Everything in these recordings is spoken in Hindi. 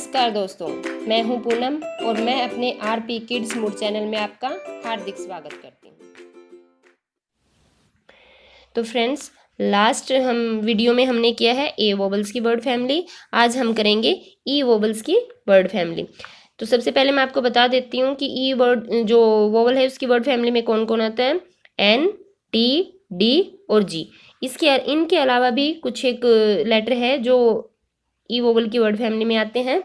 नमस्कार दोस्तों, मैं हूं पूनम और मैं अपने आरपी किड्स मूड चैनल में आपका हार्दिक स्वागत करती हूं। तो फ्रेंड्स, लास्ट वीडियो में हमने किया है ए वोबल्स की वर्ड फैमिली। आज हम करेंगे ई वोबल्स की वर्ड फैमिली। तो सबसे पहले मैं आपको बता देती हूँ कि ई वर्ड जो वोबल है उसकी वर्ड फैमिली में कौन कौन आता है। एन, टी, डी और जी। इनके अलावा भी कुछ एक लेटर है जो ई वोबल की वर्ड फैमिली में आते हैं।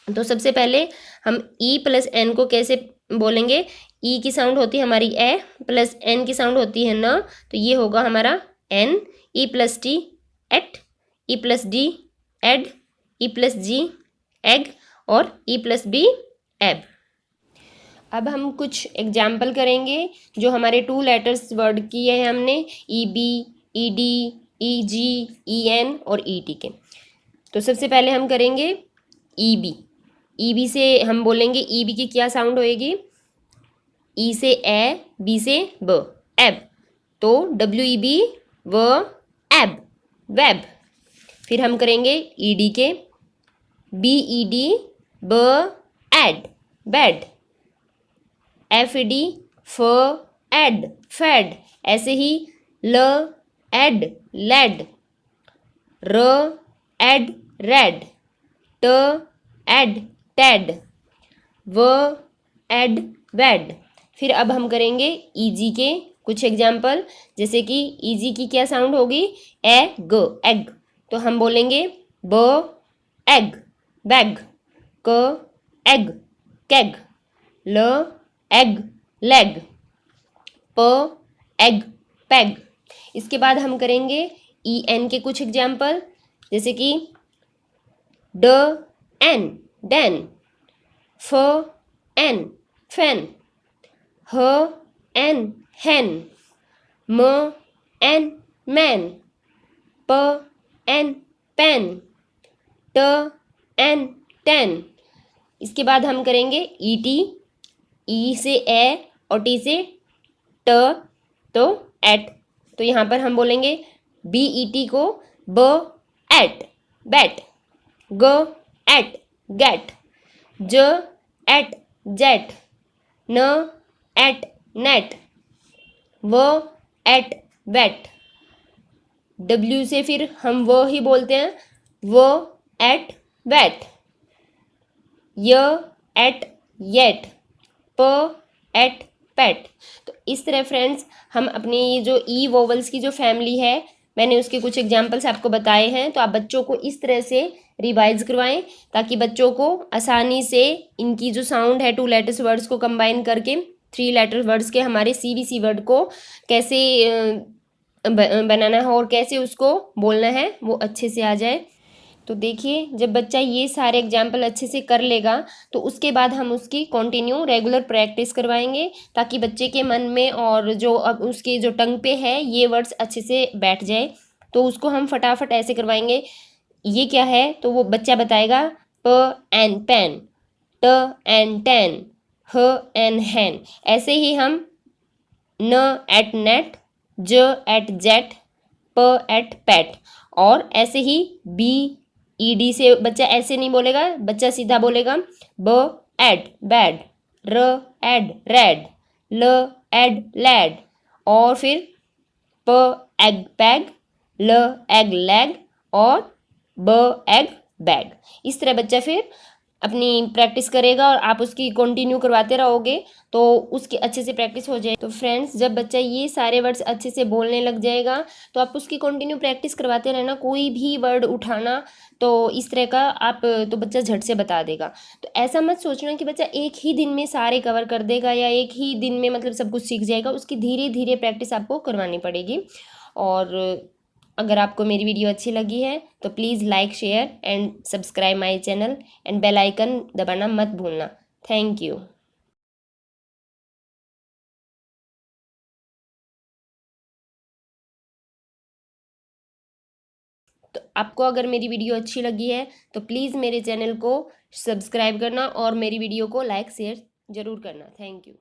तो सबसे पहले हम ई प्लस एन को कैसे बोलेंगे। ई की साउंड होती है हमारी ए, प्लस एन की साउंड होती है न, तो ये होगा हमारा N. E plus T et, E plus D ed, E plus G eg और ई प्लस बी एब। अब हम कुछ एग्जाम्पल करेंगे जो हमारे 2 लेटर्स वर्ड किए हैं हमने, ई बी, ई डी, ई जी, ई एन और ई टी के। तो सबसे पहले हम करेंगे ई बी। ई बी से हम बोलेंगे, ई बी की क्या साउंड होएगी। ई से ए, बी से ब, एब। तो डब्ल्यू ई बी व एब, वेब। फिर हम करेंगे ई डी के, बी ई डी ब ed, bed. F E D फ एड, फेड। ऐसे ही ल एड, लेड। र एड, रेड। ट एड, टेड। व एड, वेड। फिर अब हम करेंगे ईजी के कुछ एग्जाम्पल, जैसे कि ईजी की क्या साउंड होगी, ए ग, एग। तो हम बोलेंगे ब एग, बैग। क एग, कैग। ल एग, लेग। प एग, पैग। इसके बाद हम करेंगे ई एन के कुछ एग्जाम्पल, जैसे कि ड एन, डैन। फ एन, फैन। ह एन, हैन। म एन, मैन। प एन, पैन। ट एन, टैन। इसके बाद हम करेंगे ई टी। ई से ए और टी से ट, तो एट। तो यहाँ पर हम बोलेंगे बी ई टी को ब एट, बैट। ग एट, गेट। ज एट, जेट। न एट, नेट। व एट, वेट। डब्ल्यू से फिर हम वो ही बोलते हैं, वो एट, वेट। य एट, येट। प एट, पेट। तो इस तरह फ्रेंड्स हम अपनी जो ई वोवल्स की जो फैमिली है, मैंने उसके कुछ एग्जाम्पल्स आपको बताए हैं। तो आप बच्चों को इस तरह से रिवाइज करवाएं ताकि बच्चों को आसानी से इनकी जो साउंड है 2 लेटर्स वर्ड्स को कंबाइन करके 3 लेटर वर्ड्स के हमारे CVC वर्ड को कैसे बनाना है और कैसे उसको बोलना है वो अच्छे से आ जाए। तो देखिए, जब बच्चा ये सारे एग्जाम्पल अच्छे से कर लेगा तो उसके बाद हम उसकी कंटिन्यू रेगुलर प्रैक्टिस करवाएंगे ताकि बच्चे के मन में और जो अब उसके जो टंग पे है ये वर्ड्स अच्छे से बैठ जाए। तो उसको हम फटाफट ऐसे करवाएंगे, ये क्या है तो वो बच्चा बताएगा प एन, पेन। ट एन, टैन। ह एन, हैन। ऐसे ही हम न एट, नेट। ज एट, जेट। प एट, पैट। और ऐसे ही बी ई डी से बच्चा ऐसे नहीं बोलेगा, बच्चा सीधा बोलेगा ब एड, बैड। र एड, रेड। ल एड, लैड। और फिर प एग, पैग। ल एग, लैग। और ब एग, बैग। इस तरह बच्चा फिर अपनी प्रैक्टिस करेगा और आप उसकी कंटिन्यू करवाते रहोगे तो उसकी अच्छे से प्रैक्टिस हो जाए। तो फ्रेंड्स, जब बच्चा ये सारे वर्ड्स अच्छे से बोलने लग जाएगा तो आप उसकी कंटिन्यू प्रैक्टिस करवाते रहना। कोई भी वर्ड उठाना तो इस तरह का आप तो बच्चा झट से बता देगा। तो ऐसा मत सोचना कि बच्चा एक ही दिन में सारे कवर कर देगा या एक ही दिन में मतलब सब कुछ सीख जाएगा। उसकी धीरे धीरे प्रैक्टिस आपको करवानी पड़ेगी। और अगर आपको मेरी वीडियो अच्छी लगी है तो please like, share and subscribe my channel and bell icon दबाना मत भूलना। Thank you. तो आपको अगर मेरी वीडियो अच्छी लगी है तो प्लीज़ मेरे चैनल को सब्सक्राइब करना और मेरी वीडियो को लाइक, शेयर ज़रूर करना। Thank you.